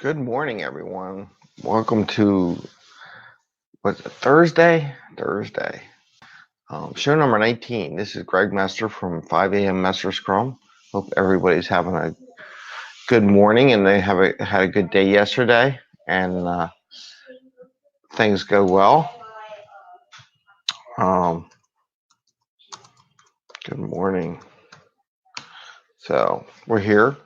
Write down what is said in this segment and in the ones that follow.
Good morning, everyone. Welcome to what's it, Thursday? Thursday. Show number 19. This is Greg Mester from 5amMesterScrum. Hope everybody's having a good morning and they had a good day yesterday and things go well. Um, Good morning. So we're here.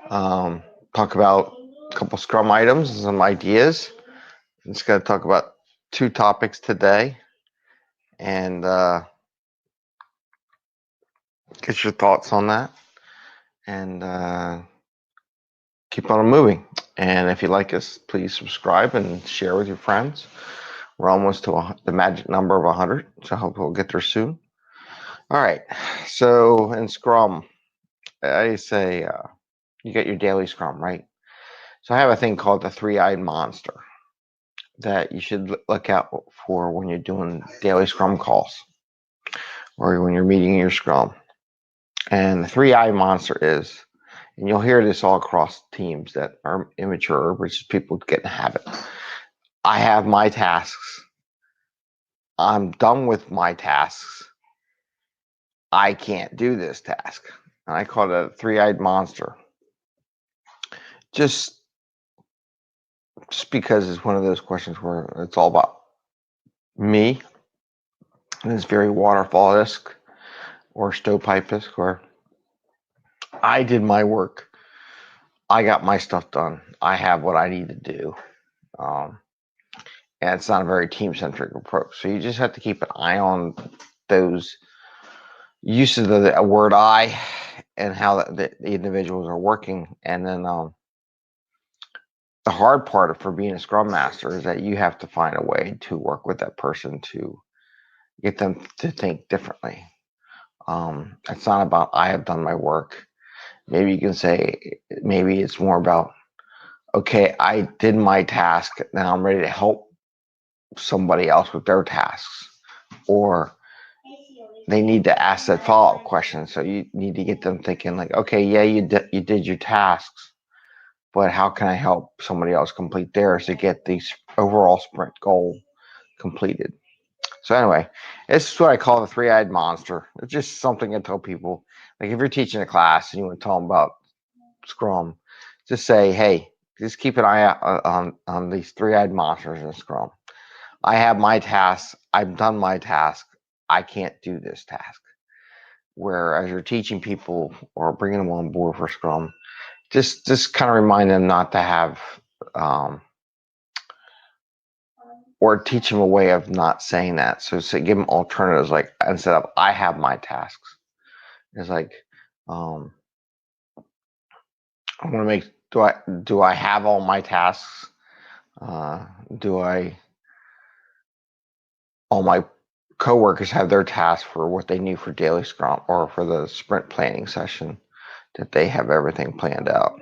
Talk about a couple Scrum items and some ideas. I'm just going to talk about two topics today and get your thoughts on that. And keep on moving. And if you like us, please subscribe and share with your friends. We're almost to the magic number of 100, so I hope we'll get there soon. All right. So in Scrum, I say you get your daily Scrum, right? So I have a thing called the three-eyed monster that you should look out for when you're doing daily Scrum calls or when you're meeting your Scrum. And the three-eyed monster is, and you'll hear this all across teams that are immature, which is people get in the habit. I have my tasks. I'm done with my tasks. I can't do this task. And I call it a three-eyed monster. Just because it's one of those questions where it's all about me. And it's very waterfall-esque or stovepipe-esque where I did my work. I got my stuff done. I have what I need to do. And it's not a very team-centric approach. So you just have to keep an eye on those uses of the word I and how the individuals are working. And then the hard part for being a Scrum Master is that you have to find a way to work with that person to get them to think differently. It's not about I have done my work. Maybe you can say, maybe it's more about, okay, I did my task. Now I'm ready to help somebody else with their tasks. Or they need to ask that follow-up question. So you need to get them thinking like, okay, yeah, you did your tasks, but how can I help somebody else complete theirs to get the overall sprint goal completed? So anyway, this is what I call the three-eyed monster. It's just something I tell people. Like if you're teaching a class and you want to tell them about Scrum, just say, hey, just keep an eye out on these three-eyed monsters in Scrum. I have my tasks. I've done my task. I can't do this task. Whereas you're teaching people or bringing them on board for Scrum, just kind of remind them not to have or teach them a way of not saying that. So give them alternatives, like instead of I have my tasks, it's like I want to make do I have all my tasks? Do I all my coworkers have their tasks for what they need for daily Scrum or for the sprint planning session, that they have everything planned out?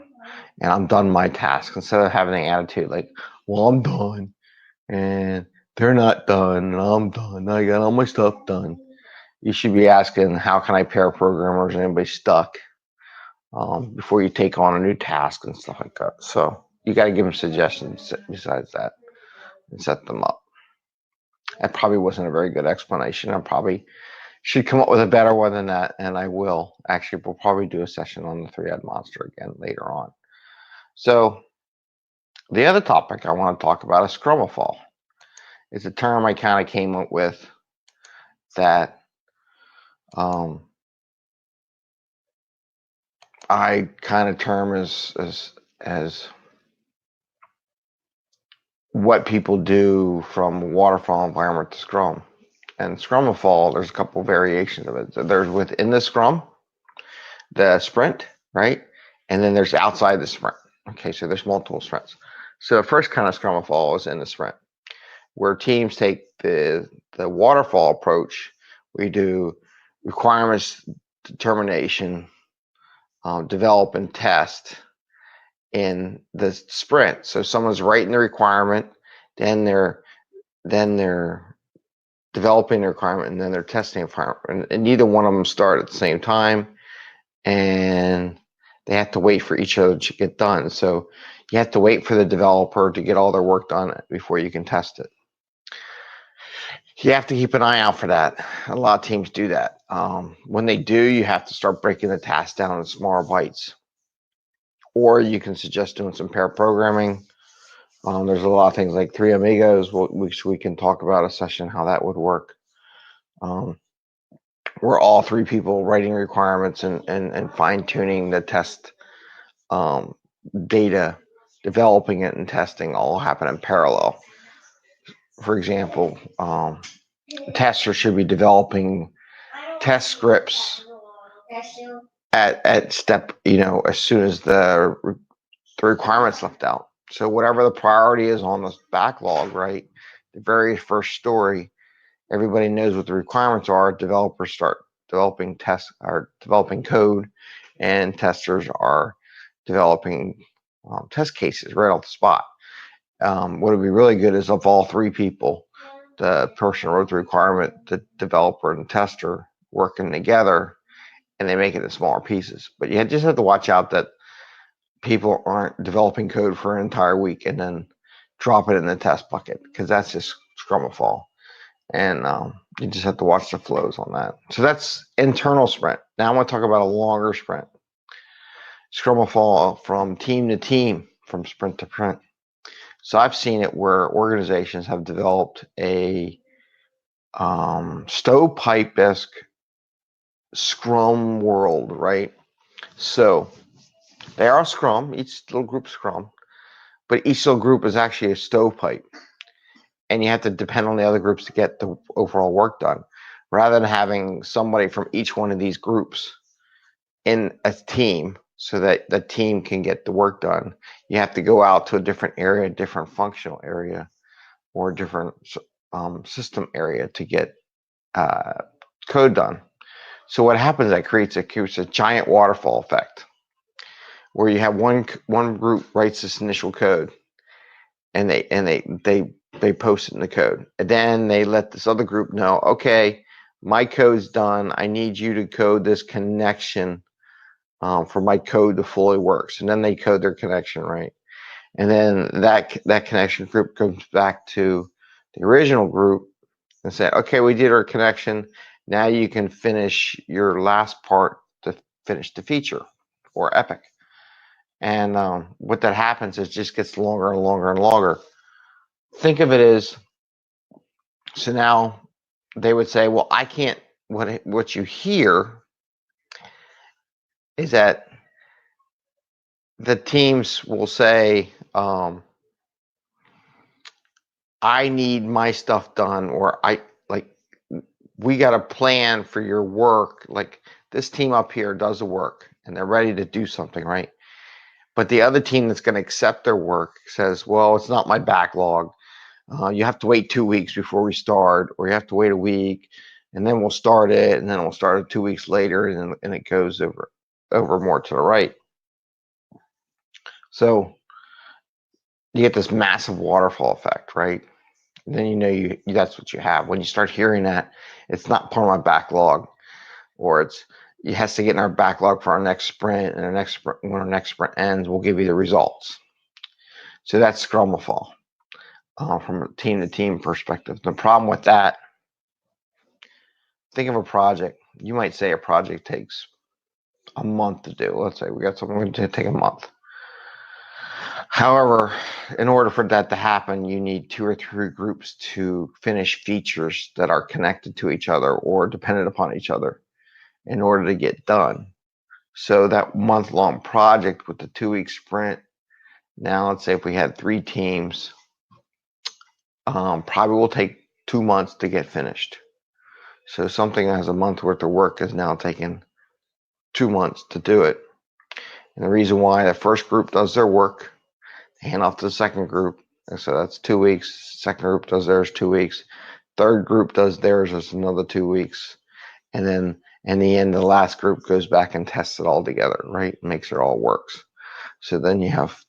And I'm done my task, instead of having an attitude like, well, I'm done and they're not done and I'm done. I got all my stuff done. You should be asking, how can I pair programmers and anybody stuck before you take on a new task and stuff like that. So you got to give them suggestions besides that and set them up. That probably wasn't a very good explanation. I probably should come up with a better one than that, and I will. Actually, we'll probably do a session on the three-eyed monster again later on. So the other topic I want to talk about is Scrumafall. It's a term I kind of came up with that I kind of term as what people do from waterfall environment to Scrum. And Scrumafall, there's a couple variations of it. So there's within the Scrum, the sprint, right? And then there's outside the sprint. Okay, so there's multiple sprints. So the first kind of Scrumafall is in the sprint, where teams take the waterfall approach. We do requirements determination, develop and test in the sprint. So someone's writing the requirement, then they're developing the requirement, and then they're testing the requirement. And neither one of them start at the same time. And They have to wait for each other to get done. So you have to wait for the developer to get all their work done before you can test it. You have to keep an eye out for that. A lot of teams do that. When they do, you have to start breaking the task down in smaller bites. Or you can suggest doing some pair programming. There's a lot of things like 3amigos, which we can talk about a session how that would work. We're all three people writing requirements and fine-tuning the test data, developing it and testing all happen in parallel. For example, a tester should be developing test scripts at step, as soon as the requirements left out. So whatever the priority is on the backlog, right, the very first story, everybody knows what the requirements are. Developers start developing developing code, and testers are developing test cases right off the spot. What would be really good is if all three people, the person who wrote the requirement, the developer, and the tester, working together, and they make it in smaller pieces. But you just have to watch out that people aren't developing code for an entire week and then drop it in the test bucket, because that's just Scrumafall. And you just have to watch the flows on that. So that's internal sprint. Now I want to talk about a longer sprint. Scrumafall from team to team, from sprint to sprint. So I've seen it where organizations have developed a stovepipe-esque Scrum world, right? So they are Scrum, each little group Scrum, but each little group is actually a stovepipe. And you have to depend on the other groups to get the overall work done. Rather than having somebody from each one of these groups in a team so that the team can get the work done, you have to go out to a different area, different functional area, or different system area to get code done. So what happens, that creates a giant waterfall effect where you have one group writes this initial code, and they post it in the code, and then they let this other group know, okay, my code's done. I need you to code this connection for my code to fully work. And then they code their connection, right? And then that connection group comes back to the original group and say, okay, we did our connection. Now you can finish your last part to finish the feature or epic. And what that happens is it just gets longer and longer and longer. Think of it as, so now they would say, well, I can't, what you hear is that the teams will say, I need my stuff done, or we got a plan for your work. Like, this team up here does the work and they're ready to do something, right? But the other team that's going to accept their work says, well, it's not my backlog. You have to wait 2 weeks before we start, or you have to wait a week, and then we'll start it, and then we'll start it 2 weeks later, and it goes over more to the right. So you get this massive waterfall effect, right? And then you that's what you have. When you start hearing that, it's not part of my backlog, or it has to get in our backlog for our next sprint, and when our next sprint ends, we'll give you the results. So that's Scrumafall from a team-to-team perspective. The problem with that, think of a project. You might say a project takes a month to do. Let's say we got something going to take a month. However, in order for that to happen, you need 2 or 3 groups to finish features that are connected to each other or dependent upon each other in order to get done. So that month-long project with the 2-week sprint, now let's say if we had 3 teams, probably will take 2 months to get finished. So something that has a month worth of work is now taking 2 months to do it. And the reason why, the first group does their work, hand off to the second group, and so that's 2 weeks. Second group does theirs 2 weeks. Third group does theirs, it's another 2 weeks. And then in the end, the last group goes back and tests it all together, right? Makes sure it all works. So then you have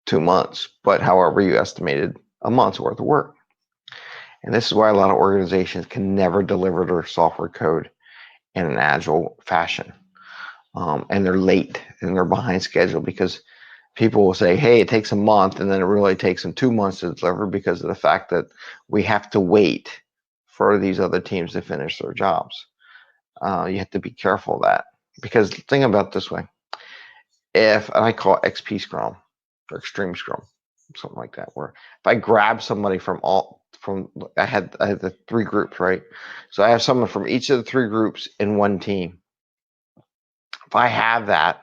2 months, but however, you estimated a month's worth of work. And this is why a lot of organizations can never deliver their software code in an agile fashion. And they're late. and they're behind schedule because people will say, hey, it takes a month, and then it really takes them 2 months to deliver because of the fact that we have to wait for these other teams to finish their jobs. You have to be careful of that because think about it this way. And I call it XP Scrum or Extreme Scrum, something like that, where if I grab somebody I had the 3 groups, right? So I have someone from each of the 3 groups in one team. If I have that,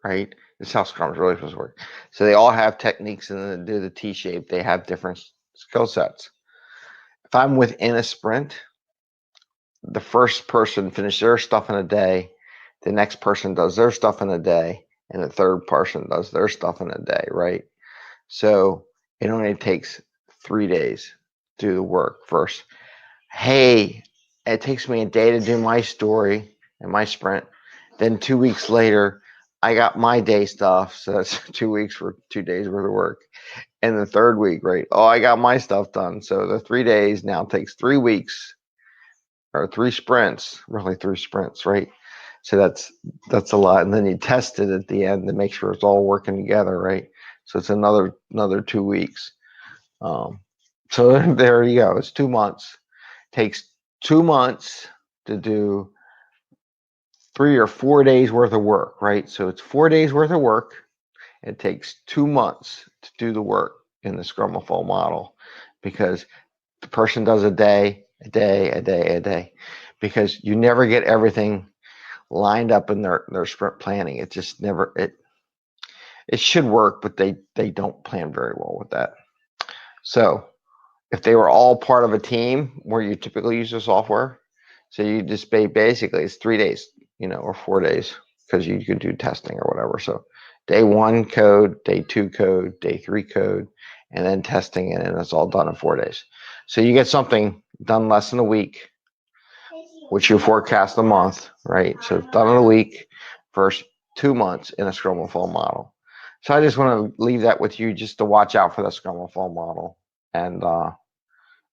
right, this is how Scrum is really supposed to work. So they all have techniques and they do the T-shape. They have different skill sets. If I'm within a sprint, the first person finishes their stuff in a day, the next person does their stuff in a day, and the third person does their stuff in a day, right? So it only takes 3 days to do the work first. Hey, it takes me a day to do my story and my sprint. Then 2 weeks later, I got my day stuff. So that's 2 weeks for 2 days worth of work. And the third week, right? Oh, I got my stuff done. So the 3 days now takes 3 weeks or 3 sprints, really 3 sprints, right? So that's a lot. And then you test it at the end to make sure it's all working together, right? So it's another 2 weeks. So there you go. It's 2 months. Takes 2 months to do 3 or 4 days worth of work, right? So it's 4 days worth of work. It takes 2 months to do the work in the Scrum of Fall model because the person does a day, a day, a day, a day, because you never get everything lined up in their sprint planning. It just never it should work, but they don't plan very well with that. So if they were all part of a team where you typically use the software, so you just basically it's 3 days, or 4 days because you could do testing or whatever. So day 1 code, day 2 code, day 3 code, and then testing it, and it's all done in 4 days. So you get something done less than a week, which you forecast a month, right? So it's done in a week, first 2 months in a Scrum of Fall model. So I just want to leave that with you just to watch out for the Scrum of Fall model and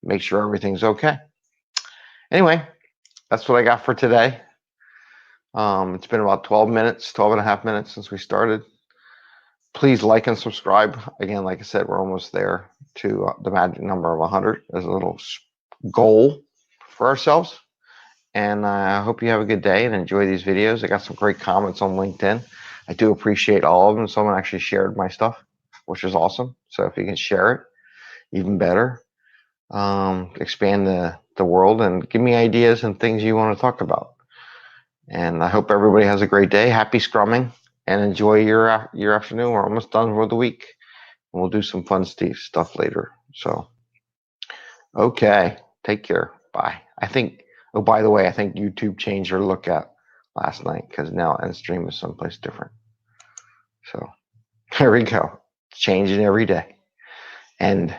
make sure everything's okay. Anyway, that's what I got for today. It's been about 12 and a half minutes since we started. Please like and subscribe. Again, like I said, we're almost there to the magic number of 100 as a little goal for ourselves. And I hope you have a good day and enjoy these videos. I got some great comments on LinkedIn. I do appreciate all of them. Someone actually shared my stuff, which is awesome. So if you can share it, even better. Expand the world and give me ideas and things you want to talk about. And I hope everybody has a great day. Happy scrumming and enjoy your afternoon. We're almost done for the week. And we'll do some fun stuff later. So, okay. Take care. Bye. Oh, by the way, I think YouTube changed their lookout last night because now Endstream is someplace different. So, there we go. It's changing every day. And